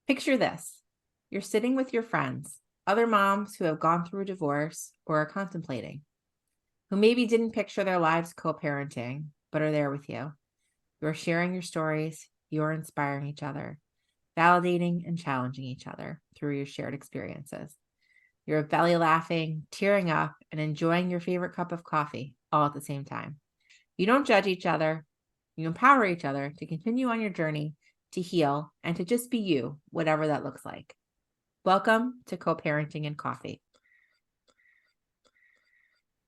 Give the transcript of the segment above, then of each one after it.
Picture this. You're sitting with your friends, other moms who have gone through a divorce or are contemplating, who maybe didn't picture their lives co-parenting, but are there with you. You're sharing your stories, you're inspiring each other, validating and challenging each other through your shared experiences. You're belly laughing, tearing up, and enjoying your favorite cup of coffee all at the same time. You don't judge each other. You empower each other to continue on your journey, to heal, and to just be you, whatever that looks like. Welcome to Co-Parenting and Coffee.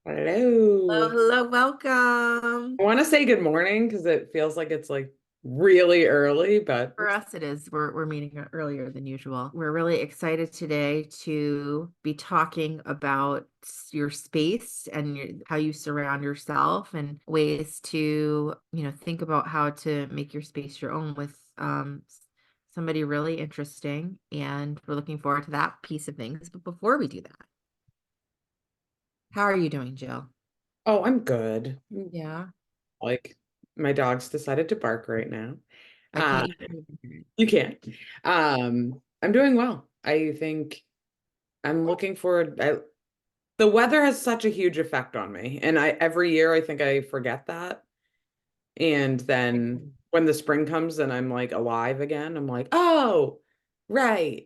Hello. Hello, welcome. I want to say good morning because it feels like it's like really early, but For us, it is. We're meeting earlier than usual. We're really excited today to be talking about your space and how you surround yourself and ways to, think about how to make your space your own with somebody really interesting. And we're looking forward to that piece of things. But before we do that, how are you doing, Jill? oh, I'm good. Yeah, Like my dog's decided to bark right now. I Uh, can't even hear it. you can't. I'm doing well. I think I'm looking forward. The weather has such a huge effect on me, and I every year I think I forget that. And then when the spring comes and I'm like alive again, I'm like, oh, right.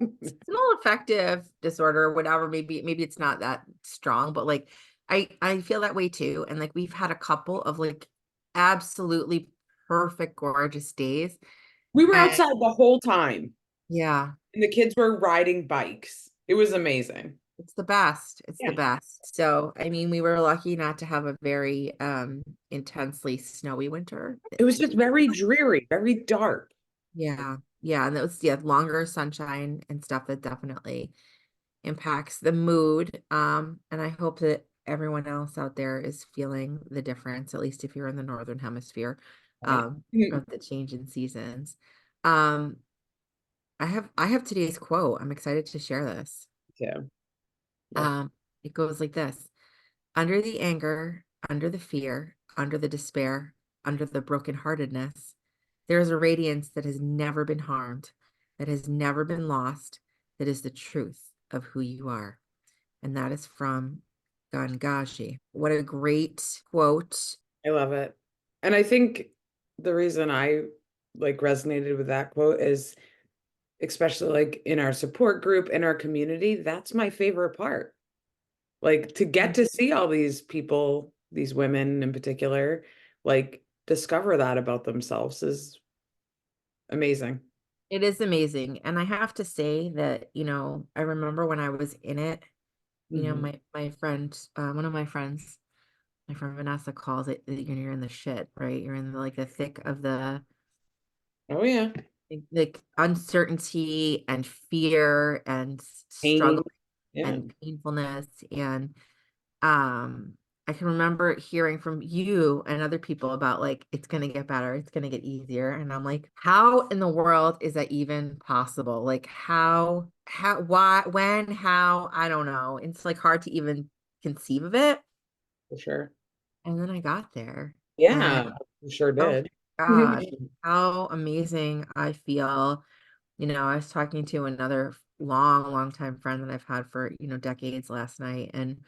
Seasonal affective disorder or whatever, maybe it's not that strong, but like I feel that way too. And like we've had a couple of like absolutely perfect, gorgeous days. We were And outside the whole time. yeah, And the kids were riding bikes. It was amazing. it's the best. It's the Yeah. best. So I mean, we were lucky not to have a very intensely snowy winter. It was just very dreary, very dark. Yeah. Yeah. And that was longer sunshine and stuff that definitely impacts the mood. And I hope that everyone else out there is feeling the difference, at least if you're in the northern hemisphere, Right. Mhm. of the change in seasons. Um, I have today's quote. I'm excited to share this. Too. Love. It goes like this: under the anger, under the fear, under the despair, under the broken-heartedness, there is a radiance that has never been harmed, that has never been lost, that is the truth of who you are. And that is from Ganaji. What a great quote. I love it. And I think the reason I like resonated with that quote is especially like in our support group, in our community, that's my favorite part. Like to get to see all these people, these women in particular, like discover that about themselves is amazing. It is amazing. And I have to say that, I remember when I was in it, Mhm. my friend, one of my friends, my friend Vanessa calls it that you're in the shit, right? You're in like the thick of the Oh yeah. like uncertainty and fear and Pain. struggle Yeah, and painfulness. And I can remember hearing from you and other people about like it's going to get better, it's going to get easier, and I'm like, how in the world is that even possible? Like why, when, how? I don't know. It's like hard to even conceive of it. for sure. And then I got there, and Yeah, you sure oh did. gosh, how amazing I feel. I was talking to another long time friend that I've had for decades last night, and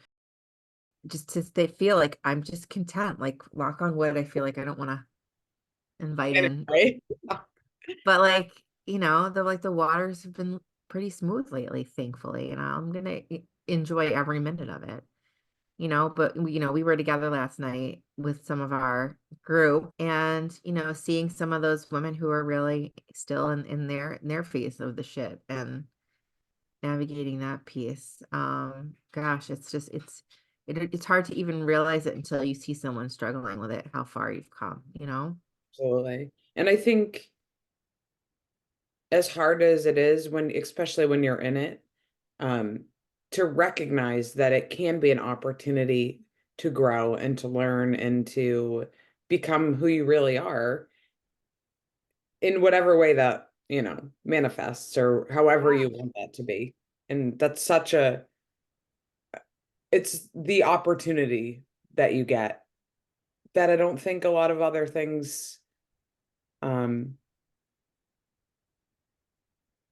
just to they feel like I'm just content, like knock on wood, I feel like I don't want to invite And in, right? but like, the waters have been pretty smooth lately, thankfully, and I'm gonna enjoy every minute of it. But we were together last night with some of our group, and seeing some of those women who are really still in their phase of the shit and navigating that piece. Gosh, it's hard to even realize it until you see someone struggling with it, how far you've come. Absolutely. And I think as hard as it is when, especially when you're in it, um, to recognize that it can be an opportunity to grow and to learn and to become who you really are in whatever way that, manifests or however you want that to be. And that's it's the opportunity that you get that I don't think a lot of other things um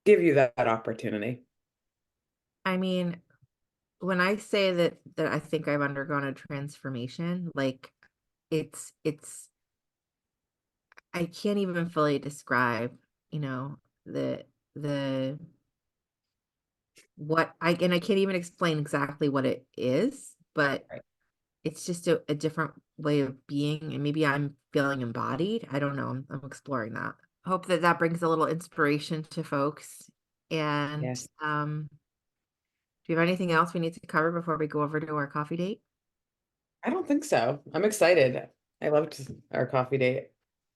give you that opportunity. I mean, when I say that I think I've undergone a transformation, like it's I can't even fully describe, you know, the what I and I can't even explain exactly what it is, but Right. it's just a different way of being, and maybe I'm feeling embodied. I don't know. I'm exploring that. Hope that that brings a little inspiration to folks. And Yes. do you have anything else we need to cover before we go over to our coffee date? I don't think so. I'm excited. I loved our coffee date.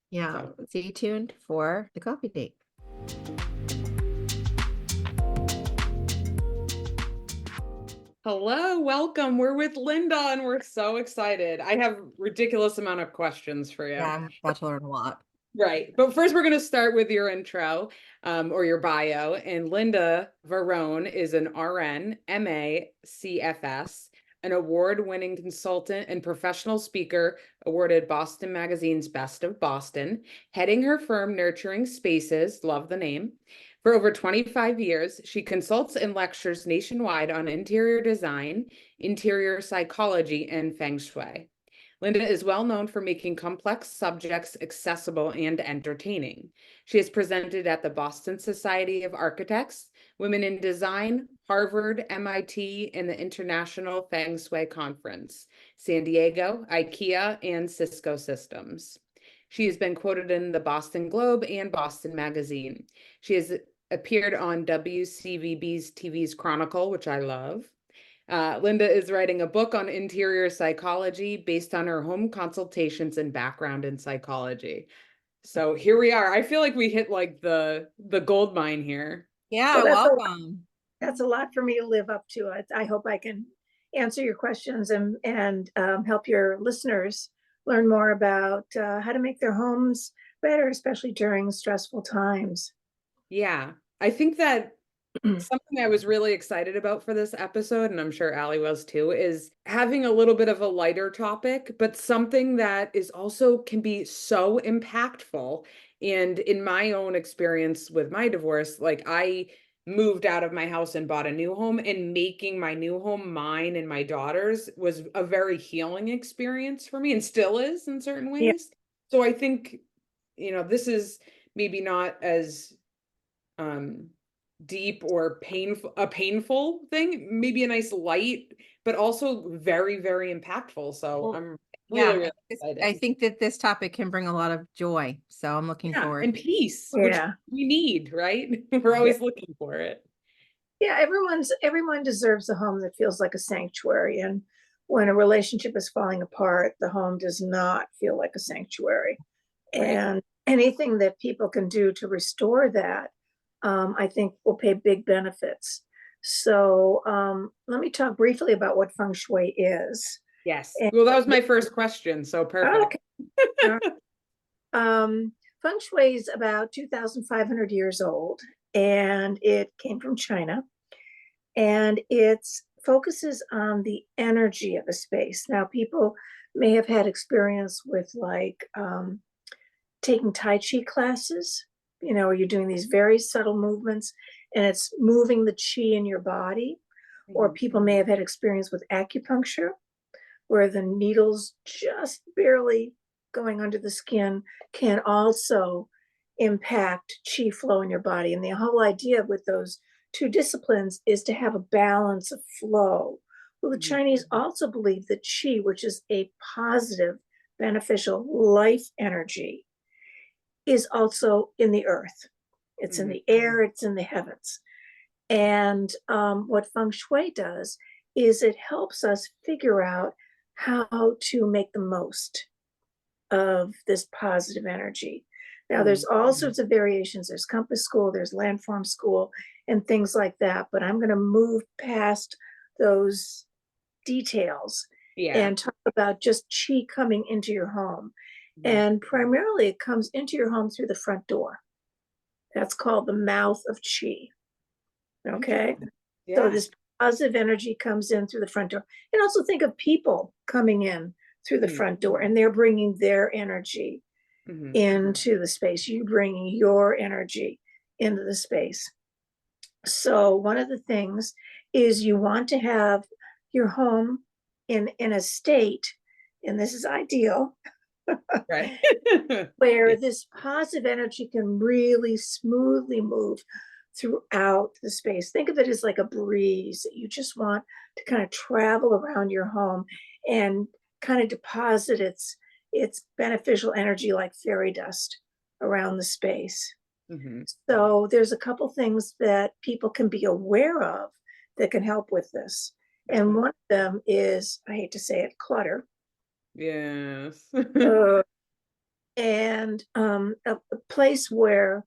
Yeah, So, stay tuned for the coffee date. hello, welcome. We're with Linda and we're so excited. I have ridiculous amount of questions for you. Yeah, I'm about to learn a lot. Right. But first, we're going to start with your intro or your bio. And Linda Varone is an RN, MA, CFS, an award-winning consultant and professional speaker, awarded Boston Magazine's Best of Boston, heading her firm Nurturing Spaces, love the name. For over 25 years, she consults and lectures nationwide on interior design, interior psychology, and Feng Shui. Linda is well known for making complex subjects accessible and entertaining. She has presented at the Boston Society of Architects, Women in Design, Harvard, MIT, and the International Feng Shui Conference, San Diego, IKEA, and Cisco Systems. She has been quoted in the Boston Globe and Boston Magazine. She has appeared on WCVB's TV's Chronicle, which I love. Linda is writing a book on interior psychology based on her home consultations and background in psychology. So here we are. I feel like we hit like the gold mine here. Yeah, Well, welcome. that's a lot for me to live up to. I hope I can answer your questions and help your listeners learn more about how to make their homes better, especially during stressful times. Yeah, I think that something I was really excited about for this episode, and I'm sure Allie was too, is having a little bit of a lighter topic, but something that is also can be so impactful. And in my own experience with my divorce, like I moved out of my house and bought a new home, and making my new home mine and my daughter's was a very healing experience for me and still is in certain Yeah, ways. So I think, this is maybe not as um deep or painful thing, maybe a nice light, but also very, very impactful. So Well, I'm yeah, really I excited. think that this topic can bring a lot of joy. So I'm looking Yeah, forward. and peace, which yeah, we need, right? We're yeah. always looking for it. Yeah, everyone deserves a home that feels like a sanctuary. And when a relationship is falling apart, the home does not feel like a sanctuary. Right. And anything that people can do to restore that, I think will pay big benefits. So let me talk briefly about what feng shui is. Yes. And, Well, that was my first question, so perfect. okay. All right. Feng shui is about 2,500 years old, and it came from China. And it focuses on the energy of a space. Now, people may have had experience with like taking Tai Chi classes, where you're doing these very subtle movements and it's moving the chi in your body. Or Mhm. people may have had experience with acupuncture, where the needles just barely going under the skin can also impact chi flow in your body. And the whole idea with those two disciplines is to have a balance of flow. Well, the Mhm. Chinese also believe that chi, which is a positive, beneficial life energy, is also in the earth. It's in Mhm. the air, it's in the heavens. And what feng shui does is it helps us figure out how to make the most of this positive energy. Now, there's Mhm. all sorts of variations. There's compass school, there's landform school, and things like that. But I'm going to move past those details Yeah. and talk about just chi coming into your home. Mhm. And primarily, it comes into your home through the front door. That's called the mouth of chi. Okay. Interesting. So Yeah. this positive energy comes in through the front door. And also think of people coming in through the Mhm. front door, and they're bringing their energy Mhm. into the space. You bring your energy into the space. So one of the things is you want to have your home in a state, and this is ideal, Right. where this positive energy can really smoothly move throughout the space. Think of it as like a breeze that you just want to kind of travel around your home and kind of deposit its beneficial energy like fairy dust around the space. Mhm. So there's a couple things that people can be aware of that can help with this. And one of them is, I hate to say it, clutter. Yes. Uh, and a place where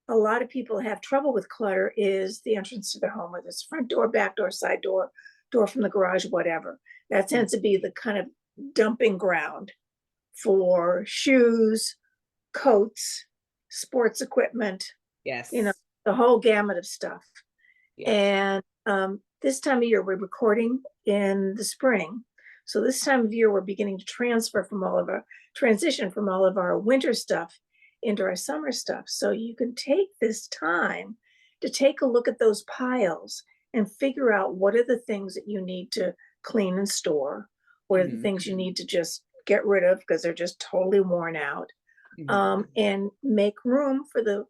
a lot of people have trouble with clutter is the entrance to their home, whether it's front door, back door, side door, door from the garage, whatever. That tends to be the kind of dumping ground for shoes, coats, sports equipment, you know, Yes. the whole gamut of stuff. Yeah. And this time of year, we're recording in the spring. So this time of year, we're beginning to transition from all of our winter stuff into our summer stuff. So you can take this time to take a look at those piles and figure out what are the things that you need to clean and store. What are the Mhm. things you need to just get rid of because they're just totally worn out, Mhm. and make room for the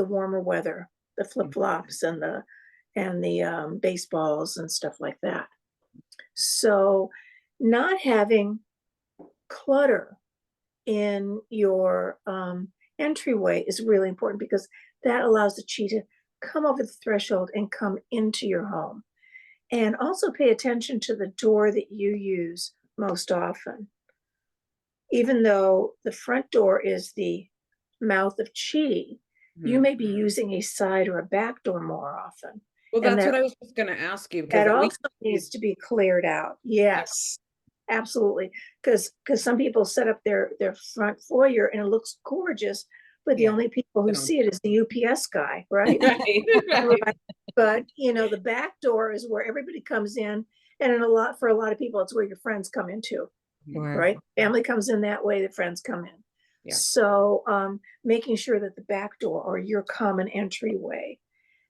warmer weather, the flip-flops and the baseballs and stuff like that. So not having clutter in your entryway is really important because that allows the chi to come over the threshold and come into your home. And also pay attention to the door that you use most often. Even though the front door is the mouth of chi, you Mhm. may be using a side or a back door more often. Well, And that's that what I was just gonna ask you because that we also needs to be cleared out. yeah. Yes, absolutely. Because some people set up their front foyer and it looks gorgeous, but the Yeah. only people They who don't. see it is the UPS guy, right? Right. Right. Right. But the back door is where everybody comes in, and for a lot of people, it's where your friends come into, Mhm. Sure. right? Family comes in that way, the friends come in. Yeah. So making sure that the back door or your common entryway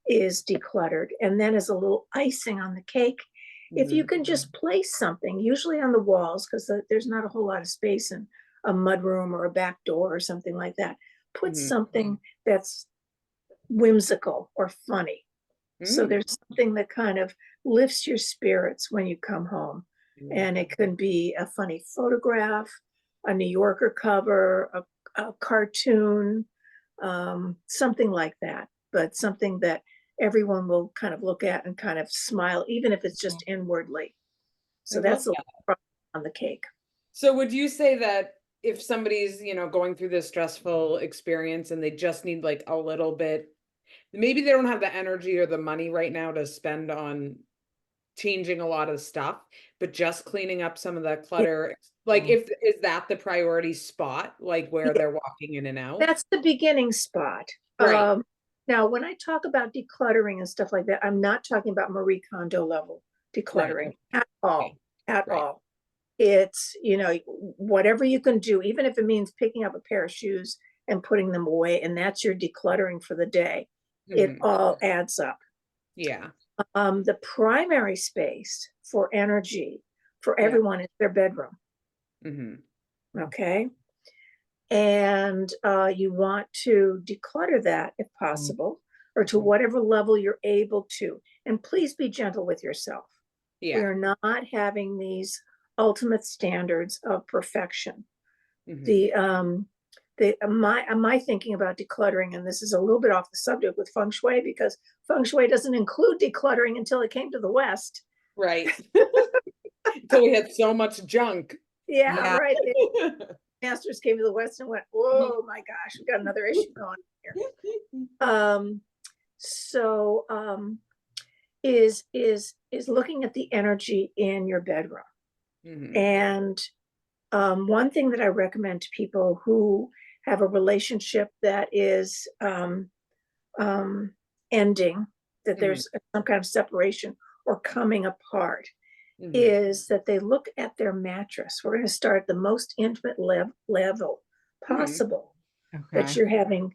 is decluttered. And then as a little icing on the cake, if you Mhm. can just place something, usually on the walls, because there's not a whole lot of space in a mudroom or a back door or something like that, put Mhm. something that's whimsical or funny. So Mm. there's something that kind of lifts your spirits when you come home. And it could be a funny photograph, a New Yorker cover, a cartoon, something like that, but something that everyone will kind of look at and kind of smile, even if it's just inwardly. I So love that's the that. on the cake. So would you say that if somebody's, going through this stressful experience and they just need like a little bit, maybe they don't have the energy or the money right now to spend on changing a lot of stuff, but just cleaning up some of the Yeah, clutter, like if is that the priority spot, like where yeah, they're walking in and out? that's the beginning spot. Right. Now, when I talk about decluttering and stuff like that, I'm not talking about Marie Kondo level Right. decluttering at Okay. all, at Right. all. It's, whatever you can do, even if it means picking up a pair of shoes and putting them away, and that's your decluttering for the day, it Mhm. all adds up. Yeah. The primary space for energy for Yeah. everyone is their bedroom, Mhm. okay? And you want to declutter that if possible, or to Mhm. whatever level you're able to. And please be gentle with yourself. We Yeah. are not having these ultimate standards of perfection. Mhm. My thinking about decluttering, and this is a little bit off the subject with Feng Shui, because Feng Shui doesn't include decluttering until it came to the West. Right. So we had so much junk. Yeah, Yeah. right. The masters came to the West and went, "Whoa, my gosh, we got another issue going here." Um, so is looking at the energy in your bedroom. Mhm. And one thing that I recommend to people who have a relationship that is um, ending, that Mhm. there's some kind of separation or coming apart, Mhm. is that they look at their mattress. We're going to start at the most intimate level Mhm. possible that Okay. you're having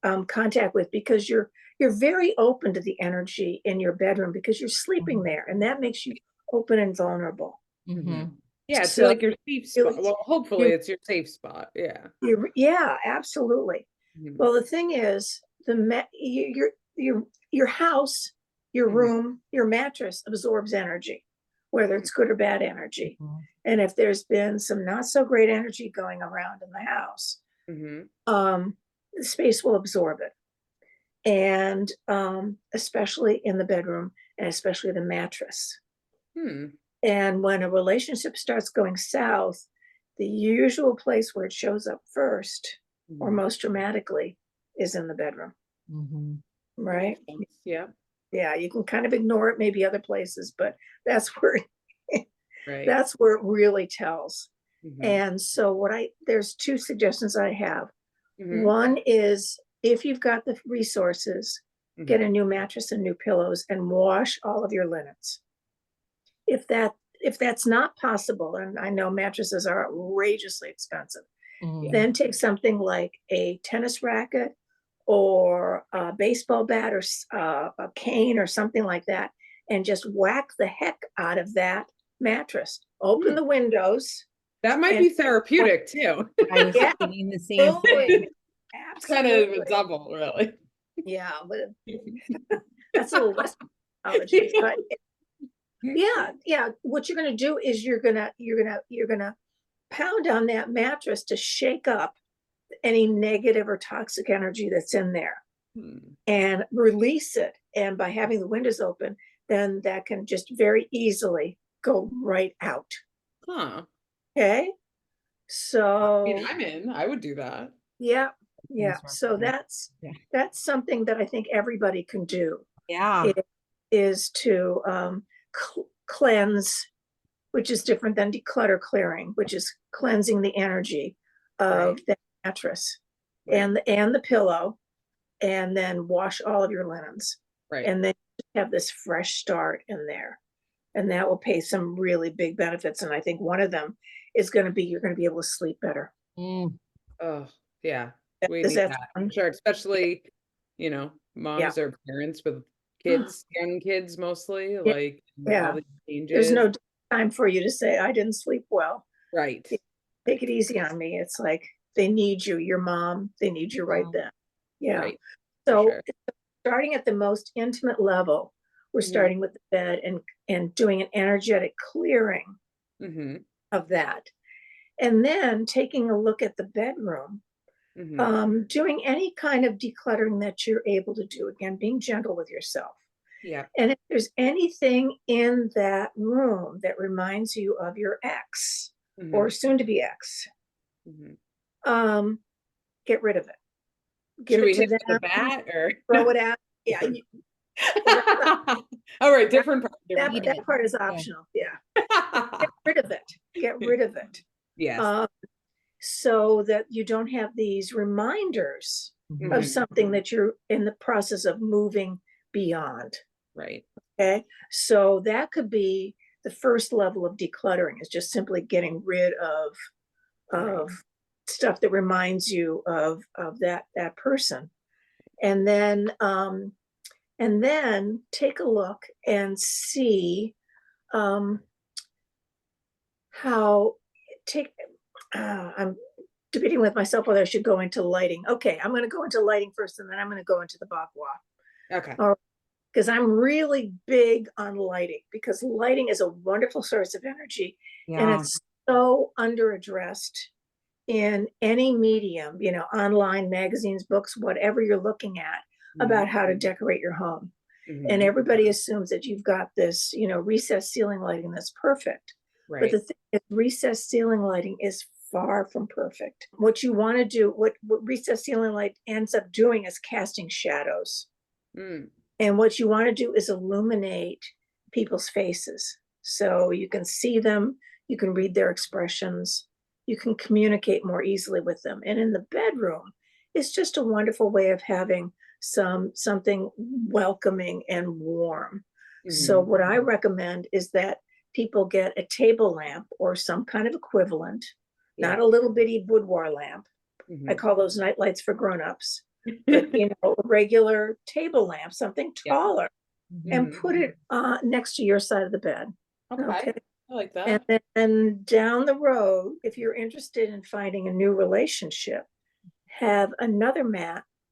contact with, because you're very open to the energy in your bedroom because you're sleeping there, and that makes you open and vulnerable. Mhm. Yeah, it's So like your safe spot. Well, hopefully it's your safe spot. Yeah. yeah, absolutely. Mhm. Well, the thing is, your house, your Mhm. room, your mattress absorbs energy, whether it's good or bad energy. Mhm. And if there's been some not so great energy going around in the house, Mhm. the space will absorb it. And especially in the bedroom, and especially the mattress. Hmm. And when a relationship starts going south, the usual place where it shows up first or Mhm. most dramatically is in the bedroom, Mhm. right? Makes sense. Yeah. Yeah, you can kind of ignore it maybe other places, but that's where Right. that's where it really tells. Mhm. And so there's two suggestions I have. Mhm. One is, if you've got the resources, get Mhm. a new mattress and new pillows and wash all of your linens. If that's not possible, and I know mattresses are outrageously expensive, Mhm. then take something like a tennis racket or a baseball bat or a cane or something like that, and just whack the heck out of that mattress. Open Hmm. the windows That might and be therapeutic too. I was yeah, thinking the same thing. It's kind of a absolutely. double, really. Yeah, but that's a little West psychology. But yeah, what you're gonna do is you're gonna pound on that mattress to shake up any negative or toxic energy that's in there Hmm. and release it. And by having the windows open, then that can just very easily go right out. Huh. Okay. I mean, So I'm in. I would do that. yeah, Things work so better. Yeah. that's something that I think everybody can do, Yeah. is to cleanse, which is different than declutter clearing, which is cleansing the energy of Right. the mattress Right. and the pillow, and then wash all of your linens. Right. And then have this fresh start in there. And that will pay some really big benefits. And I think one of them is going to be, you're going to be able to sleep better. Mm. Oh, yeah. We Is need that that fun? for sure, especially, Yeah. moms or parents with kids, young kids mostly, Yeah. like all Yeah. the There's changes. no time for you to say, I didn't sleep well. Right. Take it easy on me. It's like, they need you, your mom, they need you right then. Yeah. Right. For So sure. starting at the most intimate level, we're Mhm. starting with the bed and doing an energetic clearing Mhm. of that. And then taking a look at the bedroom, Mhm. doing any kind of decluttering that you're able to do. Again, being gentle with yourself. Yeah. And if there's anything in that room that reminds you of your ex or Mhm. soon to be ex, Mhm. get rid of it. Give Should it we to hit with them, a bat or? throw it out. Yeah, All right, different part. that, Different Eat part. that it. part is Yeah. optional. Yeah. Get rid of it. Get rid of it. Yes. So that you don't have these reminders Mhm. of Mhm. something that you're in the process of moving beyond. Right. Okay. So that could be the first level of decluttering, is just simply getting rid of Right. stuff that reminds you of that person. And then take a look and see how take I'm debating with myself whether I should go into lighting. Okay, I'm going to go into lighting first, and then I'm going to go into the Ba-Gua. Okay. All right, because I'm really big on lighting, because lighting is a wonderful source of energy, and Yeah. it's so underaddressed in any medium, online, magazines, books, whatever you're looking at, about Mhm. how to decorate your home. And Mhm. everybody assumes that you've got this, recessed ceiling lighting that's perfect. But the Right. thing is, recessed ceiling lighting is far from perfect. What you want to do, what recessed ceiling light ends up doing, is casting shadows. Mm. And what you want to do is illuminate people's faces. So you can see them, you can read their expressions, you can communicate more easily with them. And in the bedroom, it's just a wonderful way of having something welcoming and warm. So Mhm. what I recommend is that people get a table lamp or some kind of equivalent, Yeah. not a little bitty boudoir lamp. I Mhm. call those night lights for grown-ups. but a regular table lamp, something Yeah. taller, and Mhm. put it next to your side of the bed. Okay. I like And that. then down the road, if you're interested in finding a new relationship, have another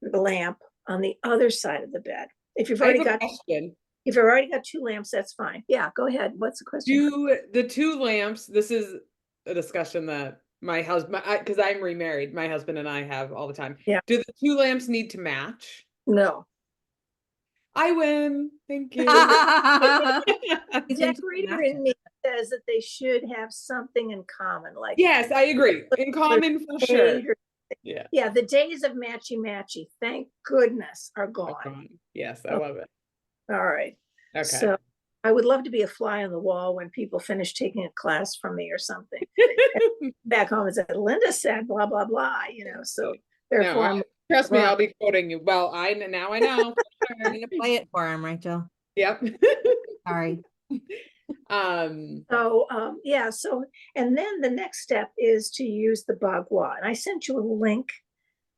lamp on the other side of the bed. If you've I have already a got question. if you've already got two lamps, that's fine. Yeah, go ahead. What's the question? Do the two lamps, this is a discussion that my husband, because I'm remarried, my husband and I have all the time. Yeah. Do the two lamps need to match? No. I win. Thank you. The He's into decorator matching. in me says that they should have something in common, like Yes, I agree. In common for sure. shade or- Yeah. yeah, the days of matchy, thank goodness, are gone. Yes, I love it. All right. Okay. So I would love to be a fly on the wall when people finish taking a class from me or something. Back home and said, Linda said blah, blah, blah, so therefore No, trust me, I'll be quoting you. Well, now I know. You're gonna play it for him, right, Jill? Yep. Sorry. yeah, and then the next step is to use the Ba-Gua. And I sent you a link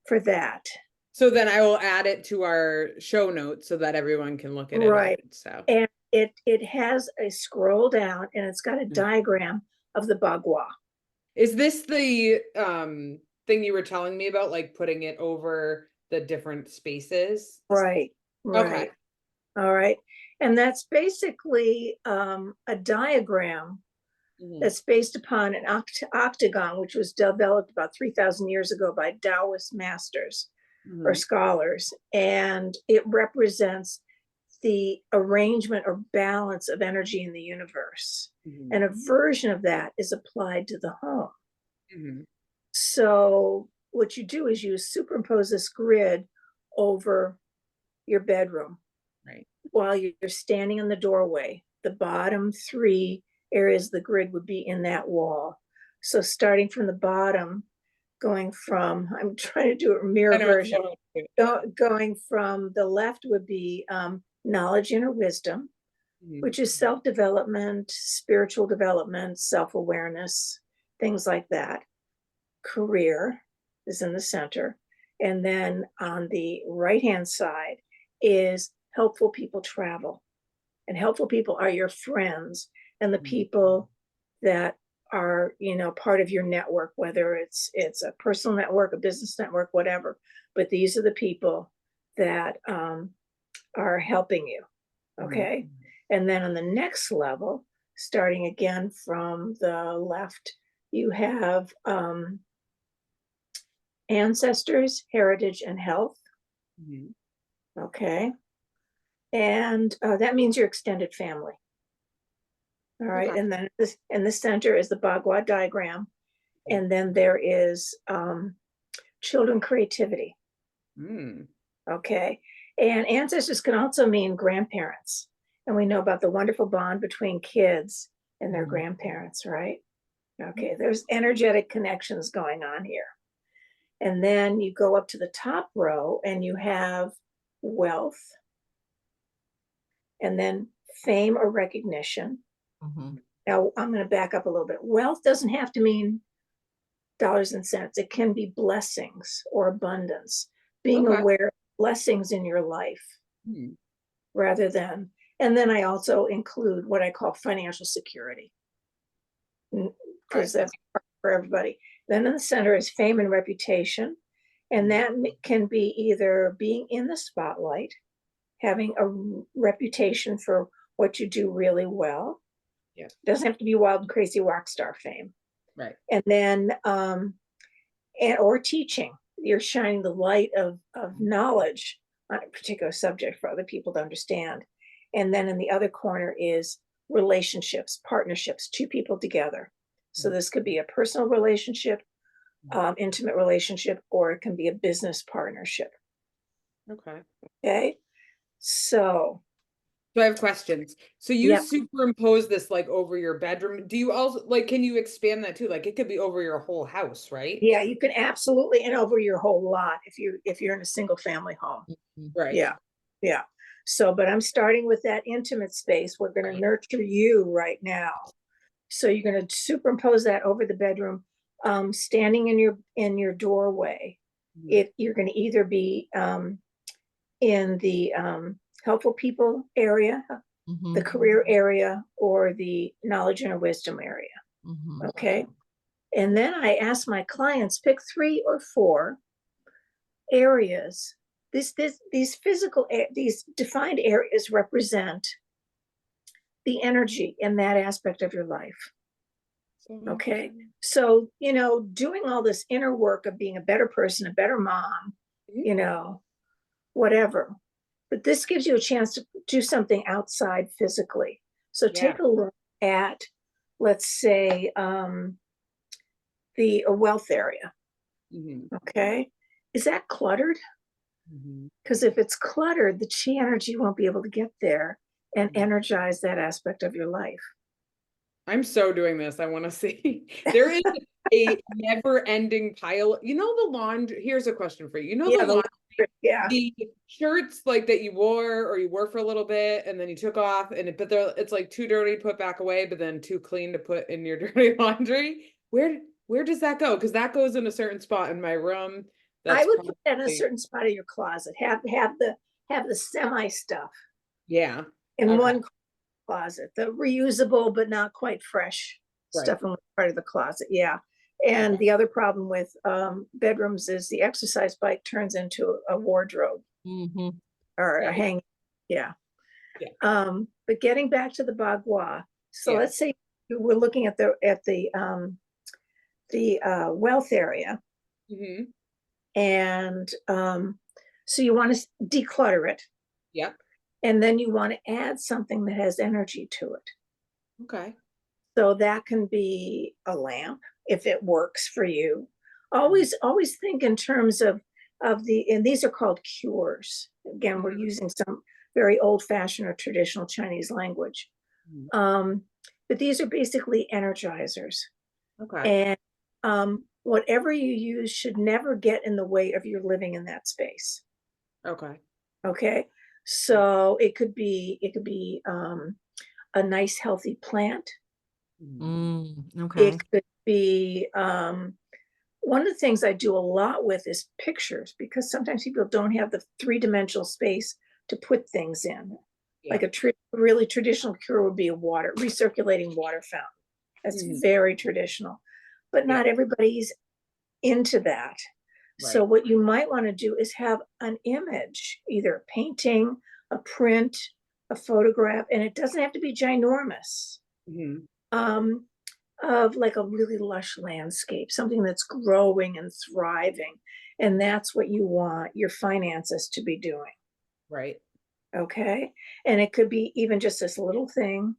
for that. So then I will add it to our show notes so that everyone can look at it. Right. So And it has a scroll down and it's got a diagram of the Ba-Gua. is this the thing you were telling me about, like putting it over the different spaces? Right. Okay. All right. And that's basically a diagram that's based upon an octagon, which was developed about 3,000 years ago by Taoist masters or scholars. And it represents the arrangement or balance of energy in the universe. And a version of that is applied to the home. So what you do is you superimpose this grid over your bedroom. Right. While you're standing in the doorway, the bottom three areas of the grid would be in that wall. So starting from the bottom, going from, I'm trying to do a mirror version, going from the left would be knowledge, inner wisdom, which is self-development, spiritual development, self-awareness, things like that. Career is in the center. And then on the right-hand side is helpful people travel. And helpful people are your friends and the people that are, part of your network, whether it's a personal network, a business network, whatever. But these are the people that are helping you. Okay. And then on the next level, starting again from the left, you have ancestors, heritage, and health. Okay. And that means your extended family. All right. Okay. And then in the center is the Ba-Gua diagram. And then there is children creativity. Okay. And ancestors can also mean grandparents. And we know about the wonderful bond between kids and their grandparents, right? Okay. There's energetic connections going on here. And then you go up to the top row and you have wealth. And then fame or recognition. Now, I'm going to back up a little bit. Wealth doesn't have to mean dollars and cents. It can be blessings or abundance, being aware of blessings in your life rather than, and then I also include what I call financial security, because that's for everybody. Then in the center is fame and reputation. And that can be either being in the spotlight, having a reputation for what you do really well. Yeah. Doesn't have to be wild and crazy rock star fame. Right. And then, or teaching. You're shining the light of knowledge on a particular subject for other people to understand. And then in the other corner is relationships, partnerships, two people together. So this could be a personal relationship, intimate relationship, or it can be a business partnership. Okay. So I have questions. So you superimpose this like over your bedroom. Do you also can you expand that too? Like it could be over your whole house, right? Yeah, you can absolutely, and over your whole lot if you're in a single family home. Right. Yeah. Yeah. So, but I'm starting with that intimate space. We're going to nurture you right now. So you're going to superimpose that over the bedroom, standing in your doorway. You're going to either be in the helpful people area, the career area, or the knowledge and wisdom area. Okay. And then I ask my clients, pick 3 or 4 areas. These defined areas represent the energy in that aspect of your life. Okay. So, doing all this inner work of being a better person, a better mom, whatever. But this gives you a chance to do something outside physically. So take a look at, let's say, the wealth area. Okay. Is that cluttered? Because if it's cluttered, the chi energy won't be able to get there and energize that aspect of your life. I'm so doing this. I want to see. There is a never-ending pile. The laundry. Here's a question for you. The laundry, the shirts like that you wore for a little bit and then you took off, but it's like too dirty to put back away, but then too clean to put in your dirty laundry. Where does that go? Because that goes in a certain spot in my room. I would put that in a certain spot of your closet. Have the semi stuff. Yeah. In one closet, the reusable but not quite fresh stuff in one part of the closet. Yeah. And the other problem with bedrooms is the exercise bike turns into a wardrobe or a hang. Yeah. But getting back to the Ba-Gua. So let's say we're looking at the wealth area. And so you want to declutter it. Yep. And then you want to add something that has energy to it. Okay. So that can be a lamp if it works for you. Always think in terms of and these are called cures. Again, we're using some very old-fashioned or traditional Chinese language. But these are basically energizers. Okay. And whatever you use should never get in the way of your living in that space. Okay. Okay. So it could be a nice healthy plant. Okay. It could be one of the things I do a lot with is pictures, because sometimes people don't have the 3-dimensional space to put things in. Like a really traditional cure would be a recirculating water fountain. That's very traditional, but not everybody's into that. So what you might want to do is have an image, either a painting, a print, a photograph, and it doesn't have to be ginormous, of like a really lush landscape, something that's growing and thriving. And that's what you want your finances to be doing. Right. Okay. And it could be even just this little thing,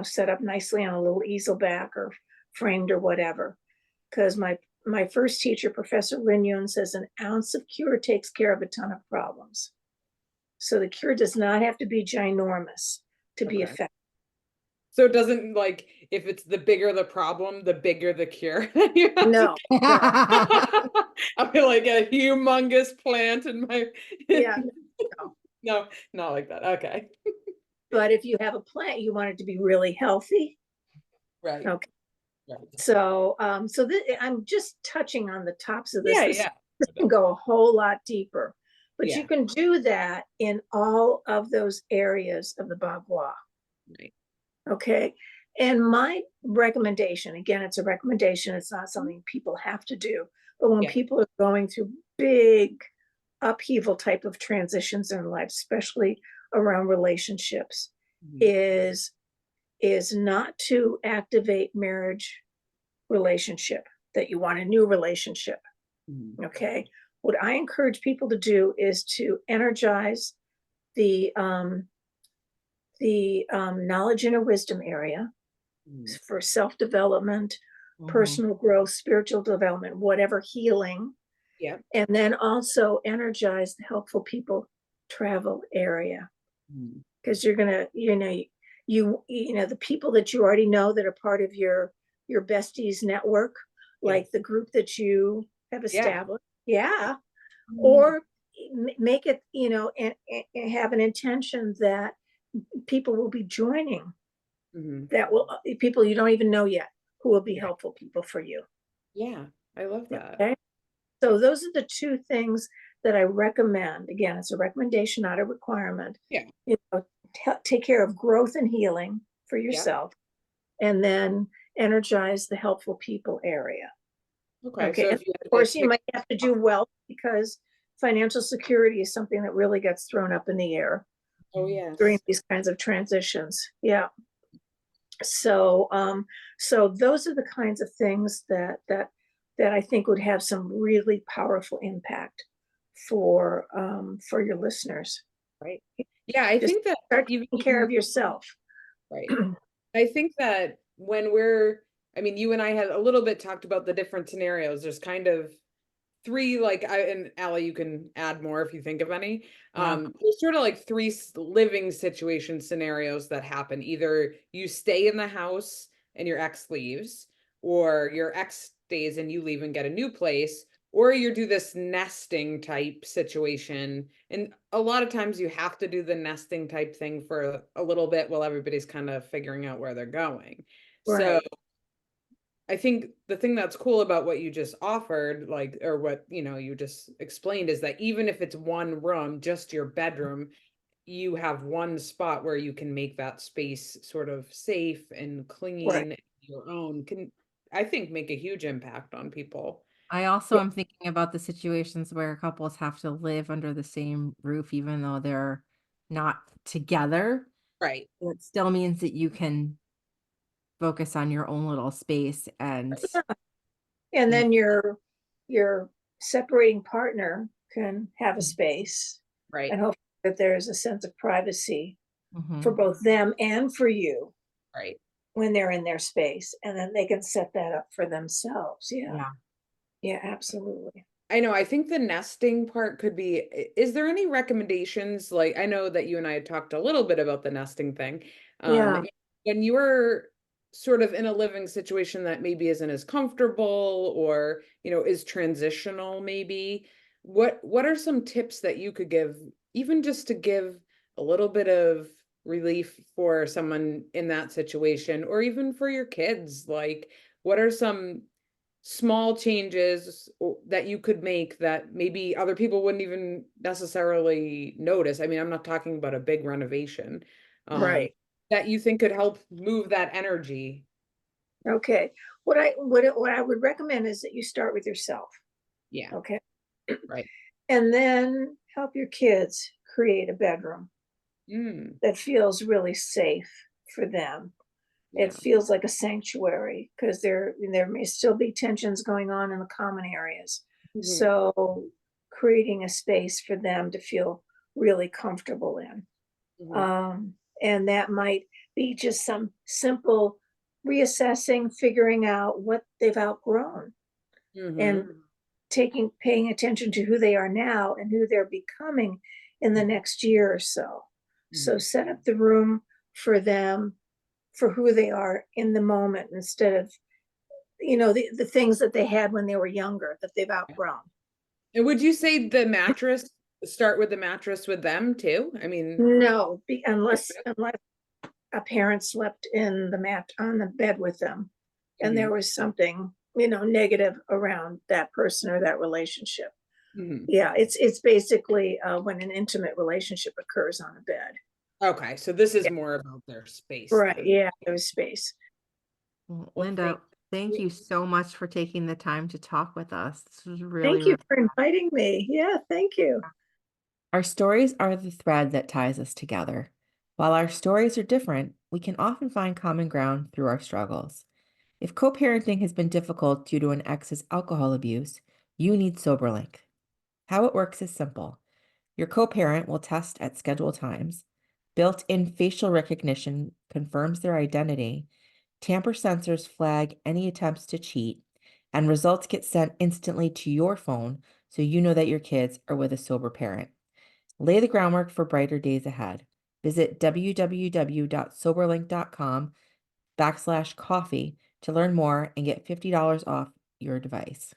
set up nicely on a little easel back or framed or whatever. Because my first teacher, Professor Lin Yun, says an ounce of cure takes care of a ton of problems. So the cure does not have to be ginormous to be effective. So it doesn't, like, if it's the bigger the problem, the bigger the cure. No. I'll be like a humongous plant in my. No, not like that. Okay. But if you have a plant, you want it to be really healthy. Right. Okay. So, I'm just touching on the tops of this. This can go a whole lot deeper, but you can do that in all of those areas of the Ba-Gua. Right. Okay. And my recommendation, again, it's a recommendation. It's not something people have to do, but when people are going through big upheaval type of transitions in life, especially around relationships, is not to activate marriage relationship, that you want a new relationship. Okay. What I encourage people to do is to energize the knowledge and wisdom area for self-development, personal growth, spiritual development, whatever, healing. And then also energize the helpful people travel area. Because you're gonna, the people that you already know that are part of your besties network, like the group that you have established. Or make it, and have an intention that people will be joining, that will, people you don't even know yet, who will be helpful people for you. I love that. Okay. So those are the two things that I recommend. Again, it's a recommendation, not a requirement. Yeah. You know, take care of growth and healing for Yeah. yourself, and then energize the helpful people area. Okay. Okay. So And if you of course, you might have to do wealth, because financial security is something that really gets thrown up in the air oh yes. during these kinds of transitions. Yeah. So, so those are the kinds of things that I think would have some really powerful impact for your listeners. Right. Yeah, I Just think that start even taking care of yourself. right. I think that when I mean, you and I had a little bit talked about the different scenarios. There's kind of three, like, and Allie, you can add more if you think of any. Yeah. There's sort of like three living situation scenarios that happen. Either you stay in the house and your ex leaves, or your ex stays and you leave and get a new place, or you do this nesting type situation. And a lot of times you have to do the nesting type thing for a little bit while everybody's kind of figuring out where they're going. So Right. I think the thing that's cool about what you just offered, like, or what, you just explained, is that even if it's one room, just your bedroom, you have one spot where you can make that space sort of safe and Right. clean, your own, can, I think, make a huge impact on people. I also Yeah. am thinking about the situations where couples have to live under the same roof, even though they're not together. Right. It still means that you can focus on your own little space and, And you know, then your separating partner can have a space, Right. and hope that there's a sense of privacy for mhm, both them and for you Right. when they're in their space, and then they can set that up for themselves. Yeah. yeah. Yeah, absolutely. I know. I think the nesting part could be, is there any recommendations? Like, I know that you and I had talked a little bit about the nesting thing. Yeah. When you're sort of in a living situation that maybe isn't as comfortable, or, is transitional, maybe, what are some tips that you could give, even just to give a little bit of relief for someone in that situation, or even for your kids? Like, what are some small changes that you could make that maybe other people wouldn't even necessarily notice? I mean, I'm not talking about a big renovation, Right. that you think could help move that energy. Okay. What I would recommend is that you start with yourself. Yeah. Okay. Right. And then help your kids create a bedroom Mm, that feels really safe for them. It yeah. feels like a sanctuary, because there may still be tensions going on in the common areas. Mhm. So creating a space for them to feel really comfortable in. Mhm. And that might be just some simple reassessing, figuring out what they've outgrown, and Mhm. paying attention to who they are now and who they're becoming in the next year or so. So Mhm. set up the room for them, for who they are in the moment, instead of, the things that they had when they were younger that they've outgrown. And would you say the mattress, start with the mattress with them too? I mean, No, unless a parent slept in the mat on the bed with them, and there mhm. was something, negative around that person or that relationship. Mhm. Yeah, it's basically when an intimate relationship occurs on a bed. Okay, so this is Yeah, more about their space right. then. Yeah, there's space. Well, Well, Linda, thank you so much for taking the time to talk with us. This was really, Thank you really. for inviting me. Yeah, thank you. Our stories are the thread that ties us together. While our stories are different, we can often find common ground through our struggles. If co-parenting has been difficult due to an ex's alcohol abuse, you need SoberLink. How it works is simple. Your co-parent will test at scheduled times. Built-in facial recognition confirms their identity. Tamper sensors flag any attempts to cheat, and results get sent instantly to your phone so you know that your kids are with a sober parent. Lay the groundwork for brighter days ahead. Visit www.soberlink.com/coffee to learn more and get $50 off your device.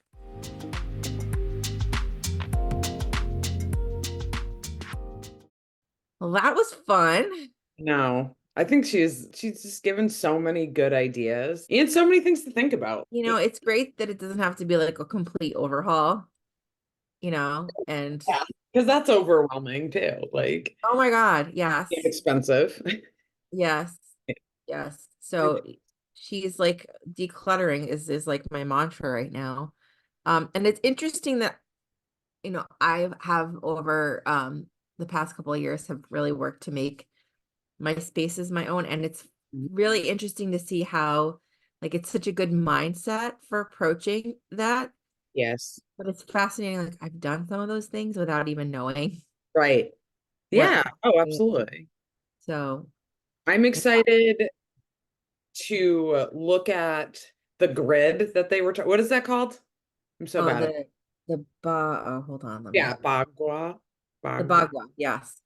Well, that was fun. No, I think she's just given so many good ideas and so many things to think about. It's great that it doesn't have to be like a complete overhaul. and Yeah, because that's overwhelming too. Like, oh my God, yes, expensive. yes, yes. So she's like decluttering is like my mantra right now. And it's interesting that, I have over the past couple of years have really worked to make my spaces my own. And it's really interesting to see how like it's such a good mindset for approaching that. Yes. But it's fascinating. Like I've done some of those things without even knowing Right. what. Yeah. Oh, absolutely. So I'm yeah. excited to look at the grid that they were what is that called? I'm so Oh, bad at oh, hold on, let me. yeah, Ba-Gua. The Ba-Gua. Ba-Gua, yes.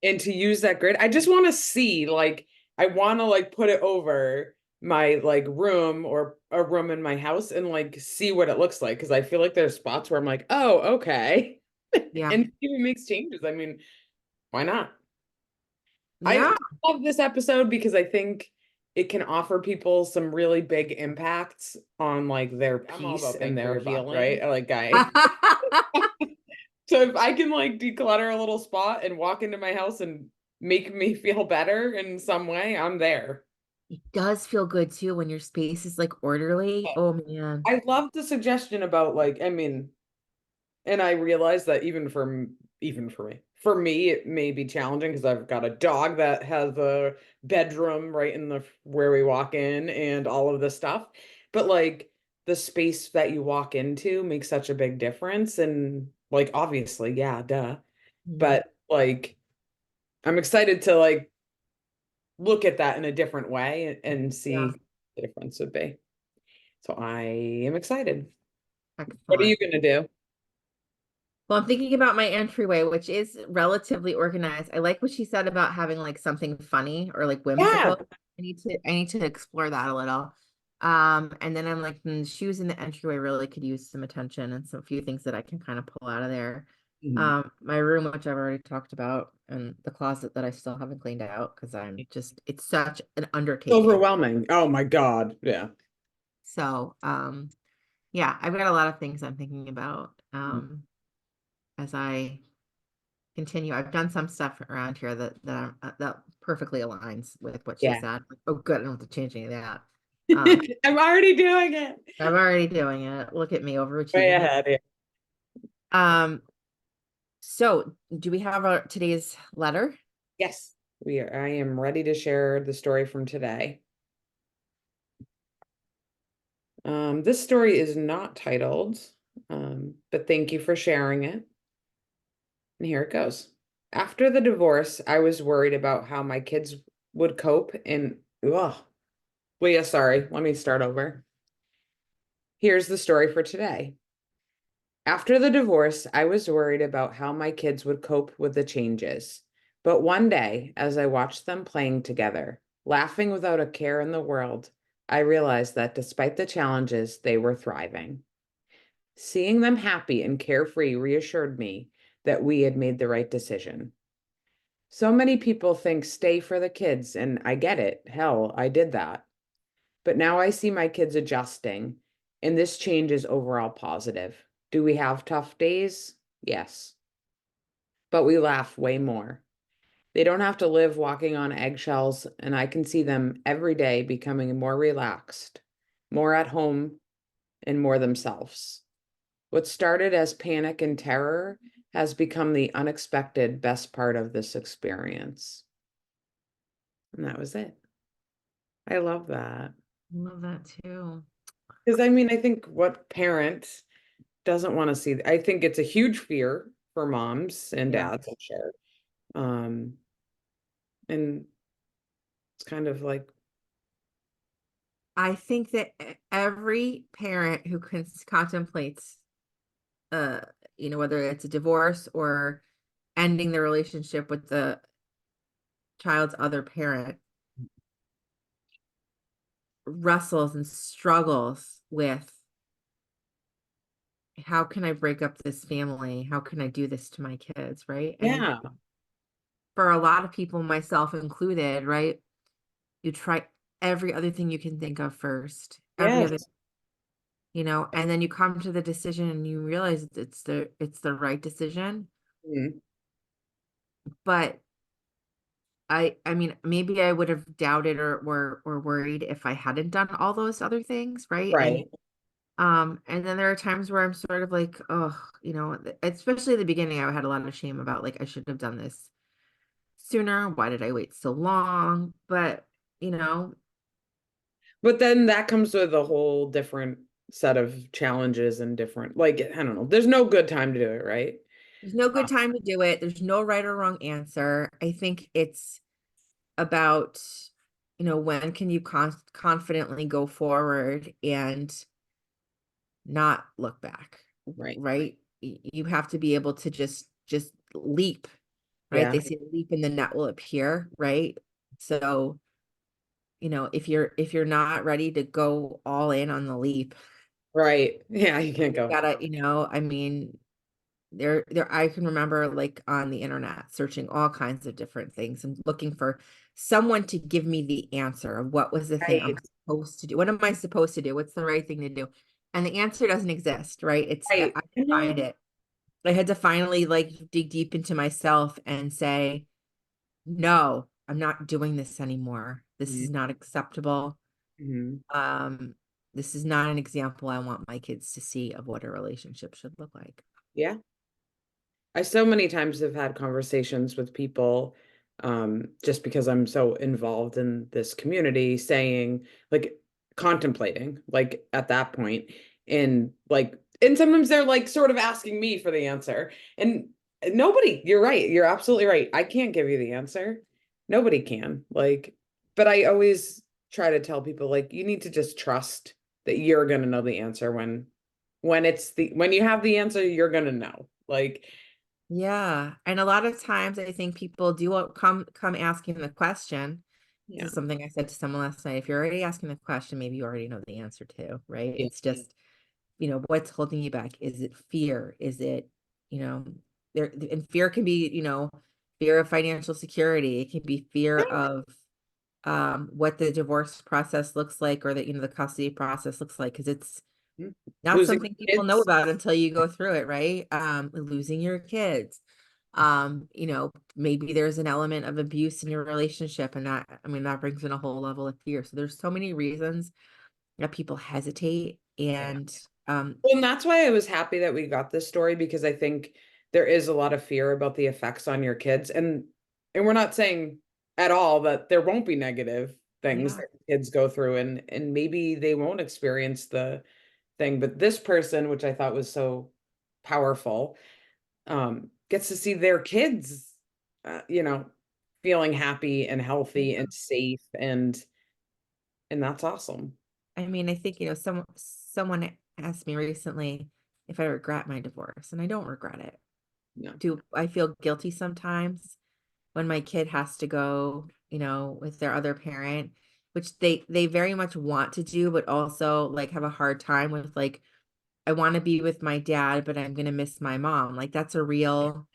And to use that grid, I just want to see, like, I want to like put it over my like room or a room in my house and like see what it looks like. Cause I feel like there's spots where I'm like, oh, okay. Yeah. And see if it makes changes. I mean, why not? I Yeah. love this episode because I think it can offer people some really big impacts on like their peace and their feeling, right? Like I so if I can like declutter a little spot and walk into my house and make me feel better in some way, I'm there. It does feel good too when your space is like orderly. Oh man. I love the suggestion about like, I mean, and I realize that for me, it may be challenging because I've got a dog that has a bedroom right in the where we walk in and all of this stuff. But like the space that you walk into makes such a big difference. And like obviously, yeah, duh. Mhm. But like I'm excited to like look at that in a different way and Yeah. see the difference would be. So I am excited. What are you Excellent. gonna do? Well, I'm thinking about my entryway, which is relatively organized. I like what she said about having like something funny or like Yeah. whimsical. I need to explore that a little. And then I'm like, shoes in the entryway really could use some attention and some few things that I can kind of pull out of there. Mhm. My room, which I've already talked about, and the closet that I still haven't cleaned out because it's such an undertaking. Overwhelming. Oh my God. Yeah. So, yeah, I've got a lot of things I'm thinking about. As I continue. I've done some stuff around here that perfectly aligns with what she Yeah. said. Like, oh, good. I don't have to change any of that. Um, I'm already doing it. I'm already doing it. Look at me Way overachieving. ahead here. Um, so do we have today's letter? Yes. I am ready to share the story from today. This story is not titled, but thank you for sharing it. And here it goes. After the divorce, I was worried about how my kids would cope and, ugh. Well, yeah, sorry. Let me start over. Here's the story for today. After the divorce, I was worried about how my kids would cope with the changes. But one day, as I watched them playing together, laughing without a care in the world, I realized that despite the challenges, they were thriving. Seeing them happy and carefree reassured me that we had made the right decision. So many people think stay for the kids, and I get it. Hell, I did that. But now I see my kids adjusting, and this change is overall positive. Do we have tough days? Yes. But we laugh way more. They don't have to live walking on eggshells, and I can see them every day becoming more relaxed, more at home, and more themselves. What started as panic and terror has become the unexpected best part of this experience. And that was it. I love that. Love that too. Because I mean, I think what parent doesn't want to see, I think it's a huge fear for moms and Yeah. dads, I'm sure. Um, and it's kind of like, I think that every parent who contemplates, uh, whether it's a divorce or ending the relationship with the child's other parent, wrestles and struggles with how can I break up this family? How can I do this to my kids? Right. And yeah, for a lot of people, myself included, right? You try every other thing you can think of first, every other yes. and then you come to the decision and you realize it's the right decision. Mhm. But I mean, maybe I would have doubted or worried if I hadn't done all those other things, right? Right. And then there are times where I'm sort of like, oh, especially at the beginning, I had a lot of shame about like I should have done this sooner. Why did I wait so long? But you know, But then that comes with a whole different set of challenges and different, like, I don't know. There's no good time to do it, right? there's no good time to do it. There's no right or wrong answer. I think it's about, when can you confidently go forward and not look back, Right. right? You have to be able to just leap, right? Yeah. They say leap and the net will appear, right? So, if you're not ready to go all in on the leap, Right. Yeah, you can't you go. gotta, I mean, there I can remember like on the internet searching all kinds of different things and looking for someone to give me the answer of what was the thing I'm Right. supposed to do. What am I supposed to do? What's the right thing to do? And the answer doesn't exist, right? I Right. can find it. I had to finally like dig deep into myself and say, no, I'm not doing this anymore. This is not acceptable. Mhm. Um, this is not an example I want my kids to see of what a relationship should look like. Yeah. I so many times have had conversations with people, just because I'm so involved in this community, saying, like, contemplating, like, at that point, and like, and sometimes they're like sort of asking me for the answer. And nobody, you're right, you're absolutely right. I can't give you the answer. Nobody can. Like, but I always try to tell people, like, you need to just trust that you're gonna know the answer when you have the answer, you're gonna know. Like, Yeah. And a lot of times I think people do come asking the question. This yeah. is something I said to someone last night. If you're already asking the question, maybe you already know the answer too, right? Yeah. It's just, what's holding you back? Is it fear? Is it, you know, and fear can be, fear of financial security. It can be fear of what the divorce process looks like or the custody process looks like, because it's Mhm. not Losing something people know kids. about until you go through it, right? Losing your kids. Maybe there's an element of abuse in your relationship, and that brings in a whole level of fear. So there's so many reasons that people hesitate. Yeah. And Well, and that's why I was happy that we got this story, because I think there is a lot of fear about the effects on your kids. And we're not saying at all that there won't be negative things yeah, that kids go through, and maybe they won't experience the thing, but this person, which I thought was so powerful, gets to see their kids, uh, you know, feeling happy and healthy yeah. and safe, and that's awesome. I mean, I think, someone asked me recently if I regret my divorce, and I don't regret it. Yeah. Do I feel guilty sometimes when my kid has to go, with their other parent, which they very much want to do, but also like have a hard time with, like, I want to be with my dad, but I'm gonna miss my mom. Like that's a real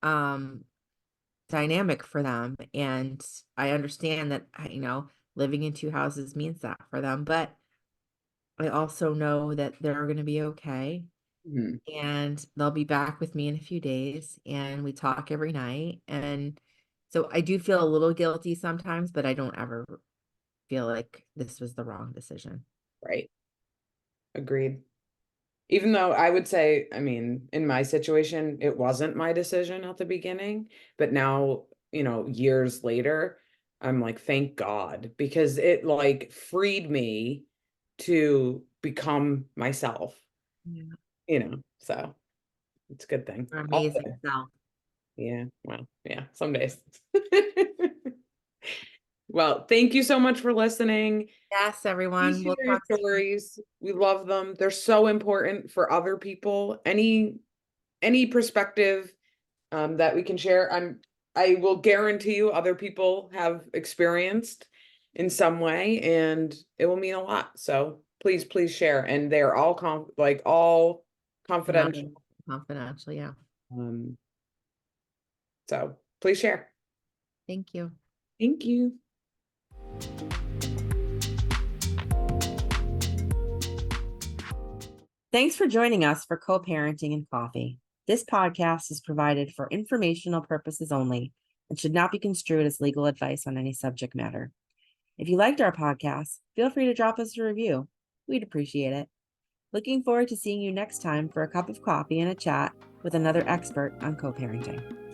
um dynamic for them. And I understand that, living in two houses means that for them, but I also know that they're gonna be okay. Mhm. And they'll be back with me in a few days, and we talk every night. And so I do feel a little guilty sometimes, but I don't ever feel like this was the wrong decision. Right. Agreed. Even though I would say, I mean, in my situation, it wasn't my decision at the beginning, but now, years later, I'm like, thank God, because it like freed me to become myself, Yeah. so it's a good thing. You're All amazing good. self. Yeah, well, yeah, some days. Well, thank you so much for listening. Yes, Please everyone. share We'll your talk soon. stories. We love them. They're so important for other people. Any perspective, that we can share, I will guarantee you other people have experienced in some way, and it will mean a lot. So please share. And they're all all confidential. Anonymous, confidential. Yeah. Um, so please share. Thank you. Thank you. Thanks for joining us for Co-Parenting and Coffee. This podcast is provided for informational purposes only and should not be construed as legal advice on any subject matter. If you liked our podcast, feel free to drop us a review. We'd appreciate it. Looking forward to seeing you next time for a cup of coffee and a chat with another expert on co-parenting.